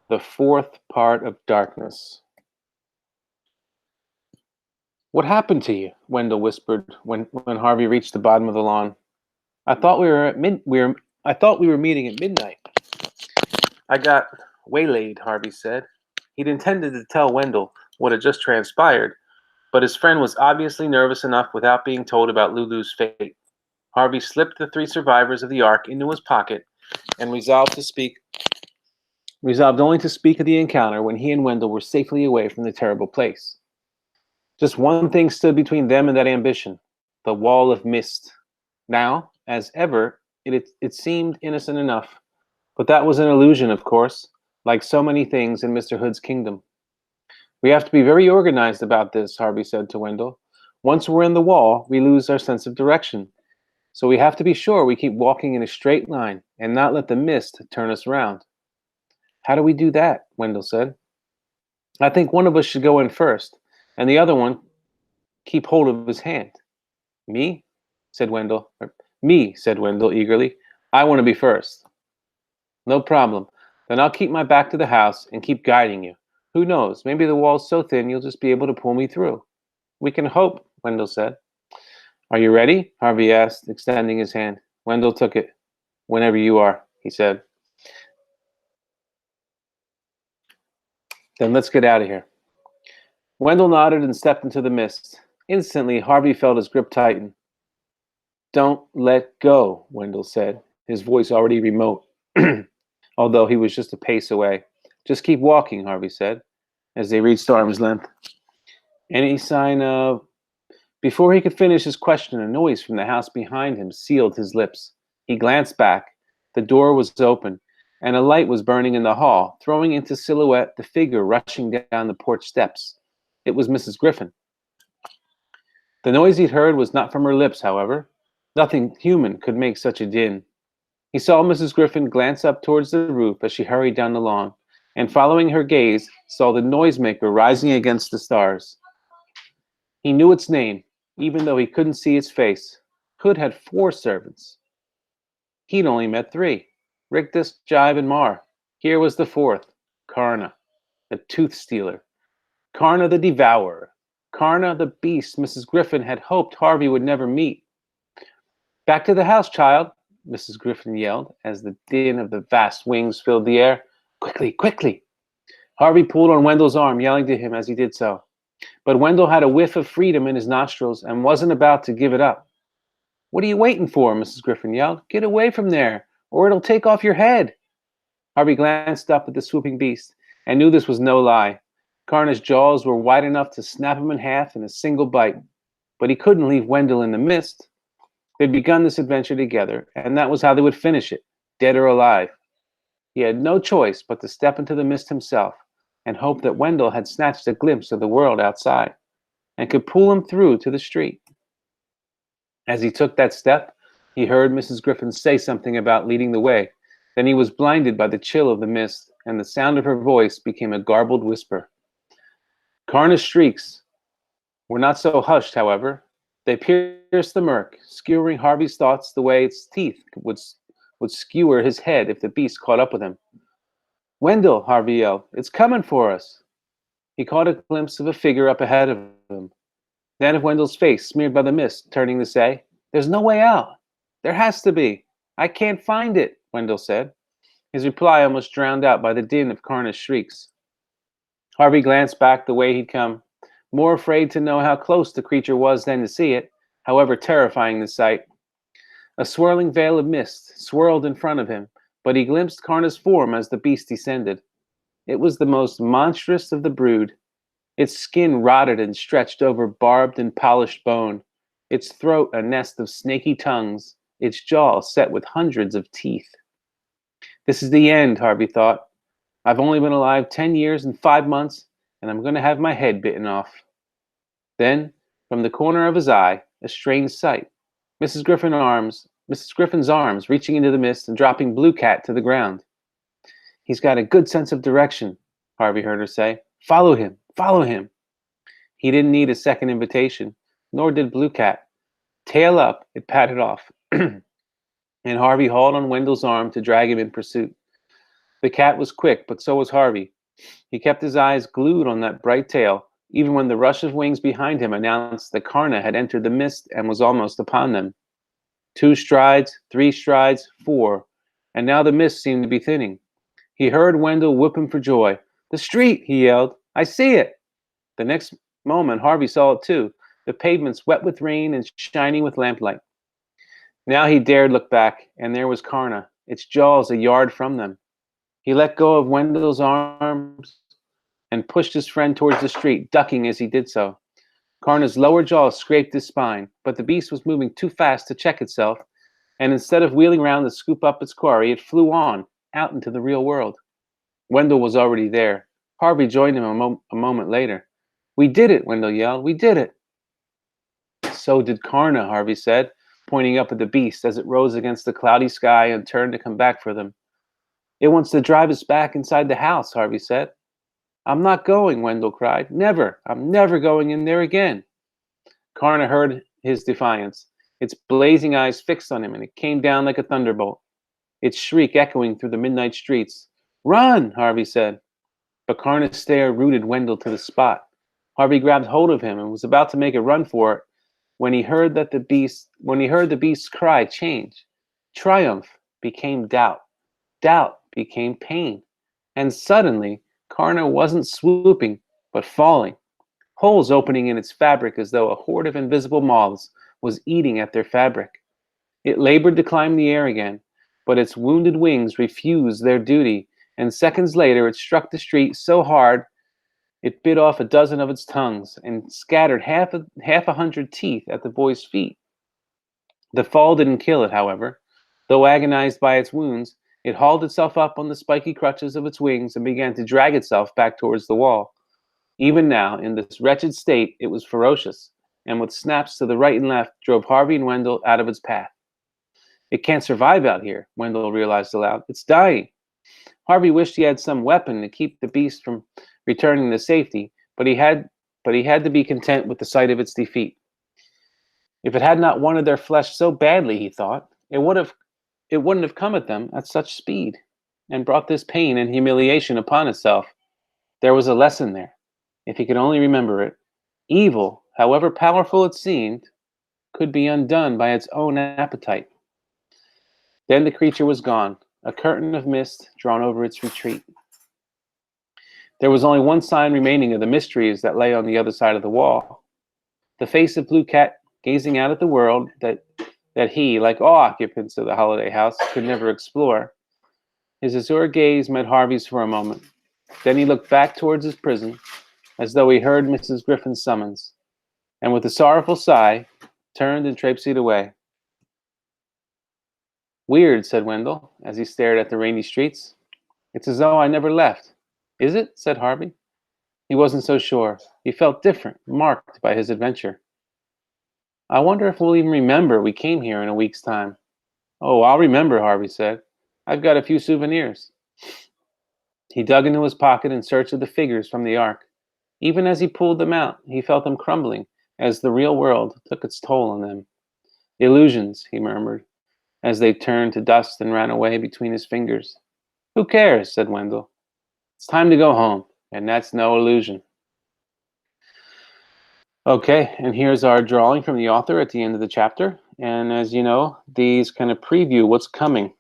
The fourth part of darkness. What happened to you? Wendell whispered when Harvey reached the bottom of the lawn. I thought we were at mid we were I thought we were meeting at midnight. I got waylaid, Harvey said. He'd intended to tell Wendell what had just transpired, but his friend was obviously nervous enough without being told about Lulu's fate. Harvey slipped the three survivors of the Ark into his pocket and resolved only to speak of the encounter when he and Wendell were safely away from the terrible place. Just one thing stood between them and that ambition: the wall of mist. Now, as ever, it seemed innocent enough, but that was an illusion, of course, like so many things in Mr. Hood's kingdom. We have to be very organized about this, Harvey said to Wendell. Once we're in the wall, we lose our sense of direction. So we have to be sure we keep walking in a straight line and not let the mist turn us around. How do we do that? Wendell said. I think one of us should go in first, and the other one keep hold of his hand. Me? said Wendell. Me, said Wendell eagerly. I want to be first. No problem. Then I'll keep my back to the house and keep guiding you. Who knows? Maybe the wall's so thin you'll just be able to pull me through. We can hope, Wendell said. Are you ready? Harvey asked, extending his hand. Wendell took it. Whenever you are, he said. Then let's get out of here. Wendell nodded and stepped into the mist. Instantly, Harvey felt his grip tighten. Don't let go, Wendell said, his voice already remote, although he was just a pace away. Just keep walking, Harvey said, as they reached arm's length. Any sign of... Before he could finish his question, a noise from the house behind him sealed his lips. He glanced back. The door was open, and a light was burning in the hall, throwing into silhouette the figure rushing down the porch steps. It was Mrs. Griffin. The noise he'd heard was not from her lips, however. Nothing human could make such a din. He saw Mrs. Griffin glance up towards the roof as she hurried down the lawn, and following her gaze, saw the noisemaker rising against the stars. He knew its name, even though he couldn't see its face. Hood had 4 servants. He'd only met 3, Rictus, Jive, and Mar. Here was the 4th, Karna, the tooth stealer. Karna the devourer. Karna the beast Mrs. Griffin had hoped Harvey would never meet. Back to the house, child, Mrs. Griffin yelled as the din of the vast wings filled the air. Quickly, quickly. Harvey pulled on Wendell's arm, yelling to him as he did so. But Wendell had a whiff of freedom in his nostrils and wasn't about to give it up. What are you waiting for? Mrs. Griffin yelled. Get away from there, or it'll take off your head. Harvey glanced up at the swooping beast and knew this was no lie. Karna's jaws were wide enough to snap him in half in a single bite, but he couldn't leave Wendell in the mist. They'd begun this adventure together, and that was how they would finish it, dead or alive. He had no choice but to step into the mist himself and hope that Wendell had snatched a glimpse of the world outside and could pull him through to the street. As he took that step, he heard Mrs. Griffin say something about leading the way. Then he was blinded by the chill of the mist, and the sound of her voice became a garbled whisper. Karna's shrieks were not so hushed, however. They pierced the murk, skewering Harvey's thoughts the way its teeth would skewer his head if the beast caught up with him. Wendell, Harvey yelled, it's coming for us. He caught a glimpse of a figure up ahead of him. Then of Wendell's face, smeared by the mist, turning to say, there's no way out. There has to be. I can't find it, Wendell said, his reply almost drowned out by the din of Karna's shrieks. Harvey glanced back the way he'd come, more afraid to know how close the creature was than to see it, however terrifying the sight. A swirling veil of mist swirled in front of him, but he glimpsed Karna's form as the beast descended. It was the most monstrous of the brood. Its skin rotted and stretched over barbed and polished bone, its throat a nest of snaky tongues, its jaw set with hundreds of teeth. This is the end, Harvey thought. I've only been alive 10 years and 5 months, and I'm going to have my head bitten off. Then, from the corner of his eye, a strange sight. Mrs. Griffin's arms reaching into the mist and dropping Blue Cat to the ground. He's got a good sense of direction, Harvey heard her say. Follow him, follow him. He didn't need a second invitation, nor did Blue Cat. Tail up, it padded off, and Harvey hauled on Wendell's arm to drag him in pursuit. The cat was quick, but so was Harvey. He kept his eyes glued on that bright tail, even when the rush of wings behind him announced that Karna had entered the mist and was almost upon them. 2 strides, 3 strides, 4, and now the mist seemed to be thinning. He heard Wendell whooping for joy. "The street!" he yelled. "I see it!" The next moment, Harvey saw it too, the pavements wet with rain and shining with lamplight. Now he dared look back, and there was Karna, its jaws a yard from them. He let go of Wendell's arms and pushed his friend towards the street, ducking as he did so. Karna's lower jaw scraped his spine, but the beast was moving too fast to check itself, and instead of wheeling round to scoop up its quarry, it flew on, out into the real world. Wendell was already there. Harvey joined him a moment later. "We did it," Wendell yelled. "We did it." "So did Karna," Harvey said, pointing up at the beast as it rose against the cloudy sky and turned to come back for them. "It wants to drive us back inside the house," Harvey said. "I'm not going," Wendell cried. "Never. I'm never going in there again." Karna heard his defiance, its blazing eyes fixed on him, and it came down like a thunderbolt, its shriek echoing through the midnight streets. "Run!" Harvey said. But Karna's stare rooted Wendell to the spot. Harvey grabbed hold of him and was about to make a run for it when he heard the beast's cry change. Triumph became doubt. Doubt became pain. And suddenly, Karna wasn't swooping, but falling, holes opening in its fabric as though a horde of invisible moths was eating at their fabric. It labored to climb the air again, but its wounded wings refused their duty, and seconds later it struck the street so hard it bit off a dozen of its tongues and scattered half a hundred teeth at the boy's feet. The fall didn't kill it, however. Though agonized by its wounds, it hauled itself up on the spiky crutches of its wings and began to drag itself back towards the wall. Even now, in this wretched state, it was ferocious, and with snaps to the right and left, drove Harvey and Wendell out of its path. "It can't survive out here," Wendell realized aloud. "It's dying." Harvey wished he had some weapon to keep the beast from returning to safety, but he had to be content with the sight of its defeat. If it had not wanted their flesh so badly, he thought, it wouldn't have come at them at such speed and brought this pain and humiliation upon itself. There was a lesson there, if he could only remember it. Evil, however powerful it seemed, could be undone by its own appetite. Then the creature was gone, a curtain of mist drawn over its retreat. There was only one sign remaining of the mysteries that lay on the other side of the wall. The face of Blue Cat gazing out at the world that he, like all occupants of the holiday house, could never explore. His azure gaze met Harvey's for a moment. Then he looked back towards his prison, as though he heard Mrs. Griffin's summons, and with a sorrowful sigh, turned and traipsed away. "Weird," said Wendell, as he stared at the rainy streets. "It's as though I never left." "Is it?" said Harvey. He wasn't so sure. He felt different, marked by his adventure. "I wonder if we'll even remember we came here in a week's time." "Oh, I'll remember," Harvey said. "I've got a few souvenirs." He dug into his pocket in search of the figures from the ark. Even as he pulled them out, he felt them crumbling as the real world took its toll on them. "Illusions," he murmured, as they turned to dust and ran away between his fingers. "Who cares?" said Wendell. "It's time to go home, and that's no illusion." Okay, and here's our drawing from the author at the end of the chapter. And as you know, these kind of preview what's coming.